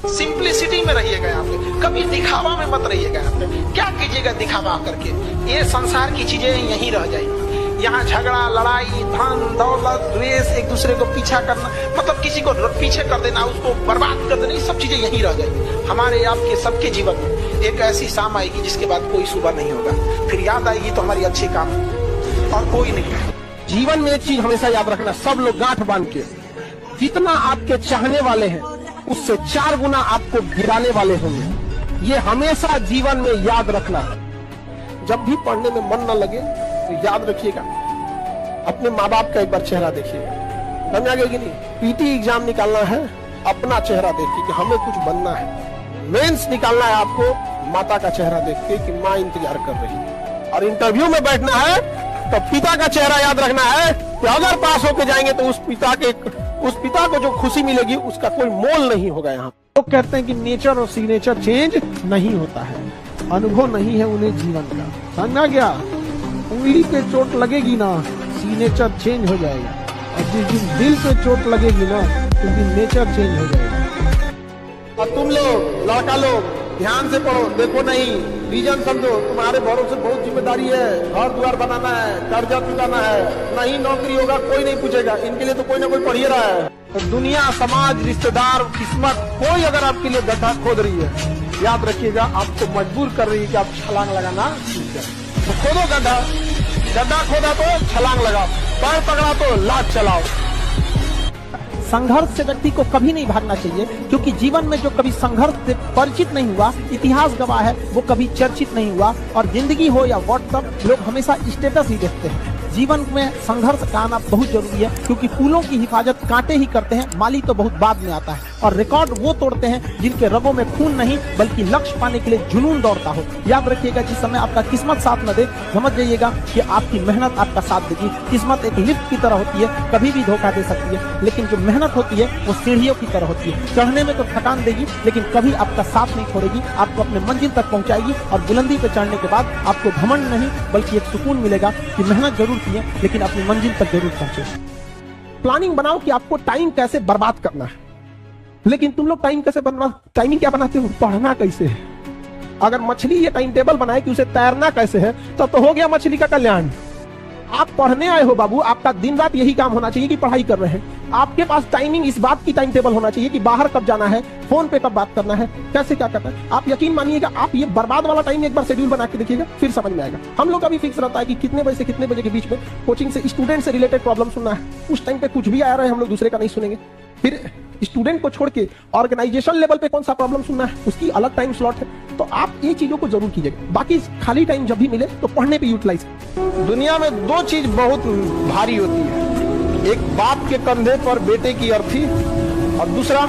Simplicity में रहिएगा यहाँ पे, कभी दिखावा में मत रहिएगा यहाँ पे। क्या कीजिएगा दिखावा करके, ये संसार की चीजें यहीं रह जाएंगी। यहाँ झगड़ा, लड़ाई, धन दौलत, द्वेष, एक दूसरे को पीछा करना, मतलब किसी को पीछे कर देना, उसको बर्बाद कर देना, ये सब चीजें यहीं रह जाएंगी। हमारे आपके सबके जीवन में एक ऐसी शाम आएगी जिसके बाद कोई सुबह नहीं होगा, फिर याद आएगी तो हमारी अच्छी काम और कोई नहीं। जीवन में एक चीज हमेशा याद रखना, सब लोग गांठ बांध के, जितना आपके चाहने वाले हैं उससे 4 गुना आपको गिराने वाले होंगे। ये हमेशा जीवन में याद रखना। जब भी पढ़ने में मन न लगे तो याद रखिएगा, अपने माँ बाप का एक बार चेहरा देखिएगा। समझ आ गया कि नहीं? पीटी एग्जाम निकालना है, अपना चेहरा देख के कि हमें कुछ बनना है। मेंस निकालना है आपको, माता का चेहरा देख के कि माँ इंतजार कर रही है। और इंटरव्यू में बैठना है तो पिता का चेहरा याद रखना है कि अगर पास होके जाएंगे तो उस पिता को जो खुशी मिलेगी उसका कोई मोल नहीं होगा। यहाँ लोग कहते हैं कि नेचर और सिग्नेचर चेंज नहीं होता है, अनुभव नहीं है उन्हें जीवन का। समझा गया? उंगली पे चोट लगेगी ना, सिग्नेचर चेंज हो जाएगा, और जिस दिन दिल पे चोट लगेगी ना, उस दिन नेचर चेंज हो जाएगा। और तुम लोग लड़का लोग ध्यान से पढ़ो, देखो नहीं रीजन समझो, तुम्हारे भरोसे बहुत जिम्मेदारी है, घर द्वार बनाना है, कर्जा चुकाना है, नहीं नौकरी होगा कोई नहीं पूछेगा, इनके लिए तो कोई ना कोई पढ़ ही रहा है। तो दुनिया, समाज, रिश्तेदार, किस्मत, कोई अगर आपके लिए गड्ढा खोद रही है, याद रखिएगा आपको मजबूर कर रही है कि आप छलांग लगाना सीख जाए। तो खोदो गड्ढा, गड्ढा खोदा तो छलांग लगाओ, पैर पकड़ा तो लात चलाओ। संघर्ष से व्यक्ति को कभी नहीं भागना चाहिए, क्योंकि जीवन में जो कभी संघर्ष से परिचित नहीं हुआ, इतिहास गवाह है, वो कभी चर्चित नहीं हुआ। और जिंदगी हो या व्हाट्सएप, लोग हमेशा स्टेटस ही देखते हैं। जीवन में संघर्ष का आना बहुत जरूरी है, क्योंकि फूलों की हिफाजत कांटे ही करते हैं, माली तो बहुत बाद में आता है। और रिकॉर्ड वो तोड़ते हैं जिनके रगों में खून नहीं बल्कि लक्ष्य पाने के लिए जुनून दौड़ता हो। याद रखिएगा, जिस समय आपका किस्मत साथ न दे, समझ जाइएगा कि आपकी मेहनत आपका साथ देगी। किस्मत एक लिफ्ट की तरह होती है, कभी भी धोखा दे सकती है, लेकिन जो मेहनत होती है वो सीढ़ियों की तरह होती है। चढ़ने में तो थकान देगी, लेकिन कभी आपका साथ नहीं छोड़ेगी, आपको अपने मंजिल तक पहुंचाएगी। और बुलंदी पे चढ़ने के बाद आपको घमंड नहीं बल्कि एक सुकून मिलेगा कि मेहनत जरूर की है, लेकिन अपनी मंजिल तक जरूर पहुंचे। प्लानिंग बनाओ कि आपको टाइम कैसे बर्बाद करना है, लेकिन तुम लोग टाइमिंग क्या बनाते हो? पढ़ना कैसे है। अगर मछली ये टाइम टेबल बनाए कि उसे तैरना कैसे है, तब तो हो गया मछली का कल्याण। आप पढ़ने आए हो बाबू, आपका दिन रात यही काम होना चाहिए कि पढ़ाई कर रहे हैं। आपके पास टाइमिंग, इस बात की टाइम टेबल होना चाहिए कि बाहर कब जाना है, फोन पे कब बात करना है, कैसे क्या करना है। आप यकीन मानिएगा, आप ये बर्बाद वाला टाइम एक बार शेड्यूल बना के देखिएगा, फिर समझ में आएगा। हम लोग का भी फिक्स रहता है कि कितने बजे से कितने बजे के बीच में कोचिंग से स्टूडेंट से रिलेटेड प्रॉब्लम सुनना है। उस टाइम पे कुछ भी आ रहा है, हम लोग दूसरे का नहीं सुनेंगे। फिर स्टूडेंट को छोड़ के ऑर्गेनाइजेशन लेवल पे कौन सा प्रॉब्लम सुनना है, उसकी अलग टाइम स्लॉट है। तो आप ये चीजों को जरूर कीजिएगा। बाकी खाली टाइम जब भी मिले तो पढ़ने पे यूटिलाइज। दुनिया में 2 चीज बहुत भारी होती है, एक बाप के कंधे पर बेटे की अर्थी, और दूसरा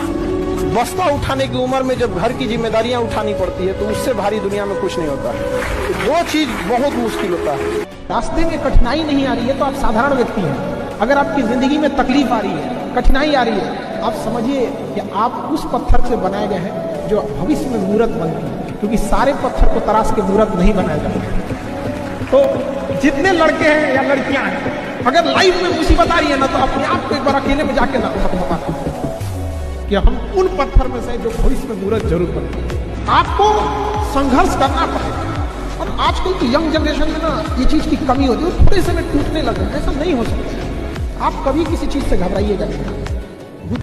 बस्ता उठाने की उम्र में जब घर की जिम्मेदारियां उठानी पड़ती है, तो उससे भारी दुनिया में कुछ नहीं होता है। 2 चीज बहुत मुश्किल होता है। रास्ते में कठिनाई नहीं आ रही है तो आप साधारण व्यक्ति हैं। अगर आपकी जिंदगी में तकलीफ आ रही है, कठिनाई आ रही है, आप समझिए कि आप उस पत्थर से बनाए गए हैं जो भविष्य में मूर्त बनती है, क्योंकि सारे पत्थर को तराश के मूर्त नहीं बनाया जाता। तो जितने लड़के हैं या लड़कियां हैं, अगर लाइफ में मुसीबत आ रही है ना, तो अपने आप को एक बार अकेले में जाके ना कि हम उन पत्थर में से जो भविष्य में मूर्त जरूर बनती है। आपको संघर्ष करना पड़ेगा। और आजकल की यंग जनरेशन में ना ये चीज की कमी होती है, थोड़े से में टूटने लगे। ऐसा नहीं हो सकता। आप कभी किसी चीज से घबराइएगा नहीं।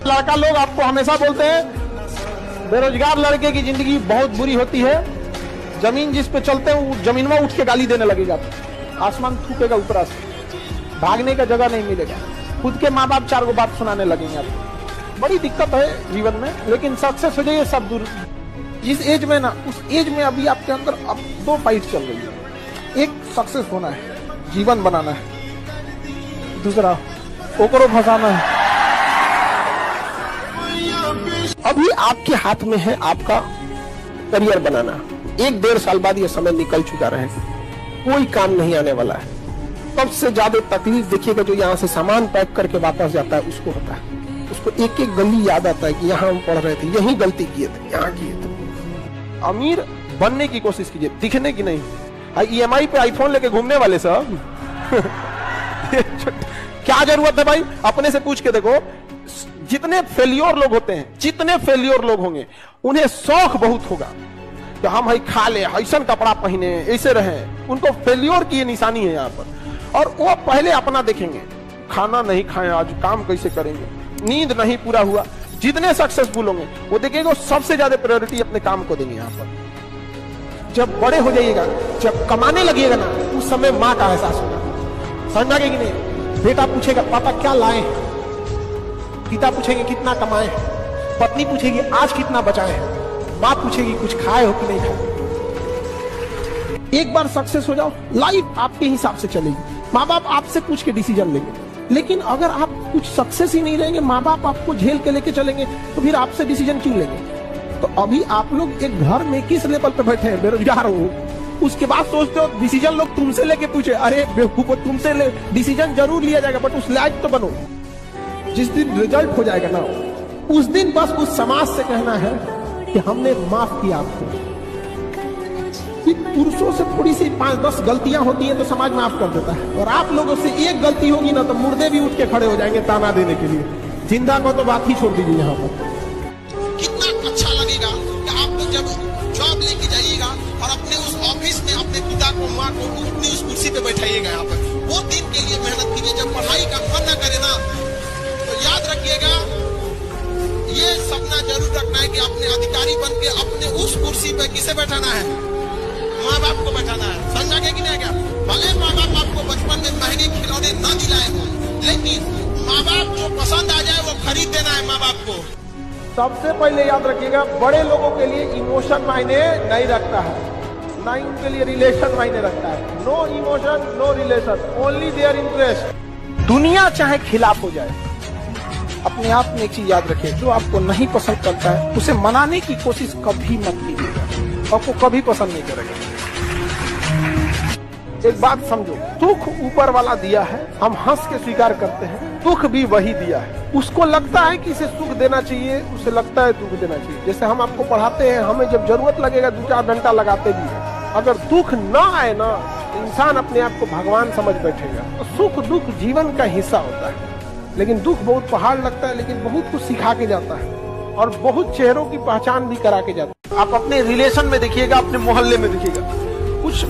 लड़का लोग आपको हमेशा बोलते हैं बेरोजगार लड़के की जिंदगी बहुत बुरी होती है, जमीन जिस पे चलते हैं वो जमीन में उठ के गाली देने लगेगा, आसमान थूकेगा ऊपर से, भागने का जगह नहीं मिलेगा, खुद के माँ बाप 4 बात सुनाने लगेंगे आपको। बड़ी दिक्कत है जीवन में, लेकिन सक्सेस हो जाइए सब दूर। जिस एज में ना, उस एज में अभी आपके अंदर अब 2 फाइट चल रही है। एक सक्सेस होना है, जीवन बनाना है, दूसरा ओकरो फंसाना है। अभी आपके हाथ में है आपका करियर बनाना। 1-1.5 साल बाद यह समय निकल चुका रहेगा, कोई काम नहीं आने वाला है। सबसे ज्यादा तकलीफ देखिएगा जो यहाँ से सामान पैक करके वापस जाता है, उसको होता है। उसको एक एक गली याद आता है कि यहाँ हम पढ़ रहे थे, यही गलती किए थे, यहाँ किए थे। अमीर बनने की कोशिश कीजिए, दिखने की नहीं। EMI पे आईफोन लेके घूमने वाले सब क्या जरूरत है भाई? अपने से पूछ के देखो, जितने फेलियोर लोग होते हैं, जितने फेलियोर लोग होंगे, उन्हें शौक बहुत होगा कि हम ही खा ले, ऐसा कपड़ा पहने, ऐसे रहे। उनको फेलियोर की ये निशानी है यहाँ पर। और वो पहले अपना देखेंगे, खाना नहीं खाए आज, काम कैसे करेंगे, नींद नहीं पूरा हुआ। जितने सक्सेसफुल होंगे वो देखेंगे, वो सबसे ज्यादा प्रायोरिटी अपने काम को देंगे यहाँ पर। जब बड़े हो जाइएगा, जब कमाने लगिएगा ना, उस समय माँ का एहसास होगा। समझ में आ गया कि नहीं? बेटा पूछेगा पापा क्या लाए, पिता पूछेंगे कितना कमाए, पत्नी पूछेगी आज कितना बचाए, माँ पूछेगी कुछ खाए हो कि नहीं खाए। एक बार सक्सेस हो जाओ, लाइफ आपके हिसाब से चलेगी। माँ बाप आपसे पूछ के डिसीजन लेंगे। लेकिन अगर आप कुछ सक्सेस ही नहीं रहेंगे, माँ बाप आपको झेल के लेके चलेंगे, तो फिर आपसे डिसीजन क्यों लेंगे? तो अभी आप लोग एक घर में किस लेवल पे बैठे हैं, बेरोजगार हो, उसके बाद सोचते हो डिसीजन लोग तुमसे लेके पूछे। अरे बेवकूफो, तुमसे डिसीजन जरूर लिया जाएगा, बट उस लायक तो बनो। जिस दिन रिजल्ट हो जाएगा ना, उस दिन बस उस समाज से कहना है कि हमने माफ किया आपको। पुरुषों से थोड़ी सी 5-10 गलतियां होती हैं तो समाज माफ कर देता है, और आप लोगों से एक गलती होगी ना तो मुर्दे भी उठ के खड़े हो जाएंगे ताना देने के लिए। जिंदा को तो बात ही छोड़ दीजिए। यहाँ पर कितना अच्छा लगेगा कि आप लोग जब जॉब लेके जाइएगा और अपने उस ऑफिस में अपने पिता को, माँ को अपनी उस कुर्सी पे बैठाइएगा। यहाँ पर वो दिन के लिए मेहनत कीजिए। जब पढ़ाई का मन न करे ना, तो याद रखिएगा, ये सपना जरूर रखना है कि अपने अधिकारी बन के अपने उस कुर्सी पे किसे बैठाना है, माँ बाप को बैठाना है। समझा गया कि नहीं? क्या भले माँ बाप आपको बचपन में महंगे खिलौने न दिलाए हो, लेकिन माँ बाप जो पसंद आ जाए वो खरीद देना है माँ बाप को। सबसे पहले याद रखिएगा, बड़े लोगों के लिए इमोशन मायने नहीं रखता है, ना ही उनके लिए रिलेशन मायने रखता है। No emotion, no relation, only their interest. दुनिया चाहे खिलाफ हो जाए, अपने आप में एक चीज याद रखिए, जो आपको नहीं पसंद करता है उसे मनाने की कोशिश कभी मत कीजिएगा, आपको कभी पसंद नहीं करेगा। एक बात समझो, दुख ऊपर वाला दिया है, हम हंस के स्वीकार करते हैं, दुख भी वही दिया है। उसको लगता है कि इसे सुख देना चाहिए, उसे लगता है दुख देना चाहिए। जैसे हम आपको पढ़ाते हैं, हमें जब जरूरत लगेगा 2-4 घंटा लगाते भी हैं। अगर दुख ना आए ना, इंसान अपने आप को भगवान समझ बैठेगा। तो सुख दुख जीवन का हिस्सा होता है, लेकिन दुख बहुत पहाड़ लगता है, लेकिन बहुत कुछ सिखा के जाता है और बहुत चेहरों की पहचान भी करा के जाता है। आप अपने रिलेशन में देखिएगा, अपने मोहल्ले में देखिएगा, कुछ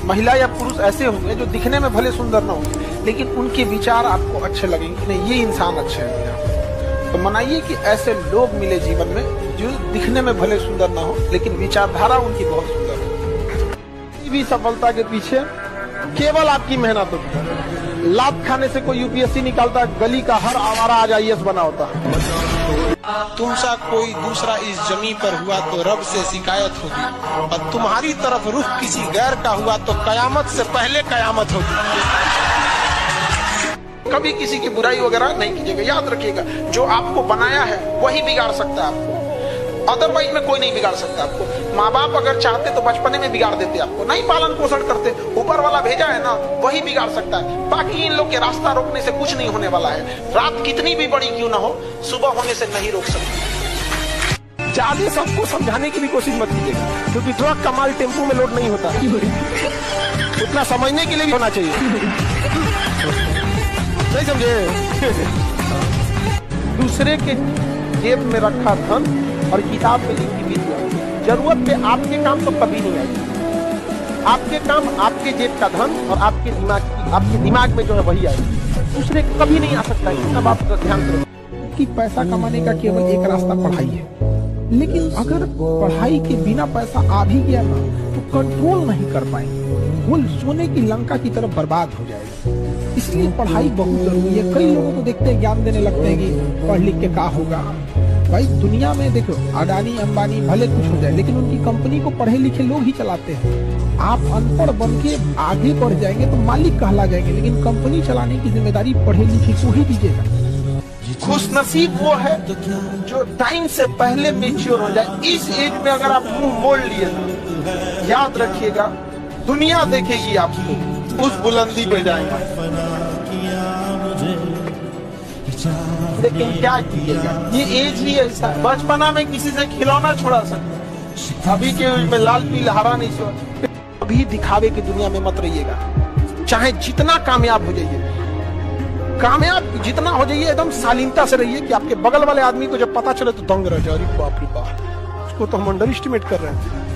महिला या पुरुष ऐसे होंगे जो दिखने में भले सुंदर ना होंगे, लेकिन उनके विचार आपको अच्छे लगेंगे, नहीं ये इंसान अच्छे हैं। तो मनाइए कि ऐसे लोग मिले जीवन में जो दिखने में भले सुंदर ना हो, लेकिन विचारधारा उनकी बहुत सुंदर हो। किसी भी सफलता के पीछे केवल आपकी मेहनत होती है। लात खाने से कोई यूपीएससी निकालता, गली का हर आवारा आज आईएएस बना होता है। तुमसा कोई दूसरा इस जमी पर हुआ तो रब से शिकायत होगी, और तुम्हारी तरफ रुख किसी गैर का हुआ तो कयामत से पहले कयामत होगी। कभी किसी की बुराई वगैरह नहीं कीजिएगा। याद रखिएगा, जो आपको बनाया है वही बिगाड़ सकता है आपको, अदरवाइज में कोई नहीं बिगाड़ सकता आपको। माँ बाप अगर चाहते तो बचपने में बिगाड़ देते आपको, नहीं पालन पोषण करते, ऊपर वाला भेजा है ना, वही बिगाड़ सकता है। बाकी इन लोग के रास्ता रोकने से कुछ नहीं होने वाला है। रात कितनी भी बड़ी क्यों ना हो, सुबह होने से नहीं रोक सकती। ज्यादा सबको समझाने की भी कोशिश मत कीजिएगा, क्योंकि ट्रक का माल टेम्पो में लोड नहीं होता। उतना समझने के लिए भी होना चाहिए, नहीं समझे? दूसरे के जेब में रखा धन और किताब में लिखी विद्या, जरूरत पे आपके काम तो कभी नहीं आएगी। आपके काम आपके जेब का धन और आपके दिमाग में जो है वही आएगी, दूसरे कभी नहीं आ सकता है। अब आप ध्यान करो कि पैसा कमाने का केवल एक रास्ता पढ़ाई है, लेकिन अगर पढ़ाई के बिना पैसा आ भी गया ना तो कंट्रोल नहीं कर पाएंगे, वो सोने की लंका की तरफ बर्बाद हो जाएगी। इसलिए पढ़ाई बहुत जरूरी है। कई लोगों को देखते हैं, ज्ञान देने लगते हैं कि पढ़ लिख के क्या होगा। भाई दुनिया में देखो, अडानी अंबानी भले कुछ हो जाए, लेकिन उनकी कंपनी को पढ़े लिखे लोग ही चलाते हैं। आप अनपढ़ बन के आगे बढ़ जाएंगे तो मालिक कहला जाएंगे, लेकिन कंपनी चलाने की जिम्मेदारी पढ़े लिखे को ही दीजिएगा। खुशनसीब वो है जो टाइम से पहले मैच्योर हो जाए। इस एज में अगर आप मुंह मोड़ लिए, याद रखिएगा दुनिया देखेगी आपको, उस बुलंदी पे जाएगा। लेकिन क्या कीजिएगा, ये एज ही ऐसा। बचपना में किसी से खिलौना छुड़ा सकते, अभी के एज में लाल पीला हरा नहीं छुड़ा। अभी दिखावे की दुनिया में मत रहिएगा, चाहे जितना कामयाब हो जाइए। कामयाब जितना हो जाइए एकदम शालीनता से रहिए कि आपके बगल वाले आदमी को जब पता चले तो दंग रह जाए, अरे बाप रे बाप, उसको तो हम अंडर एस्टिमेट कर रहे थे।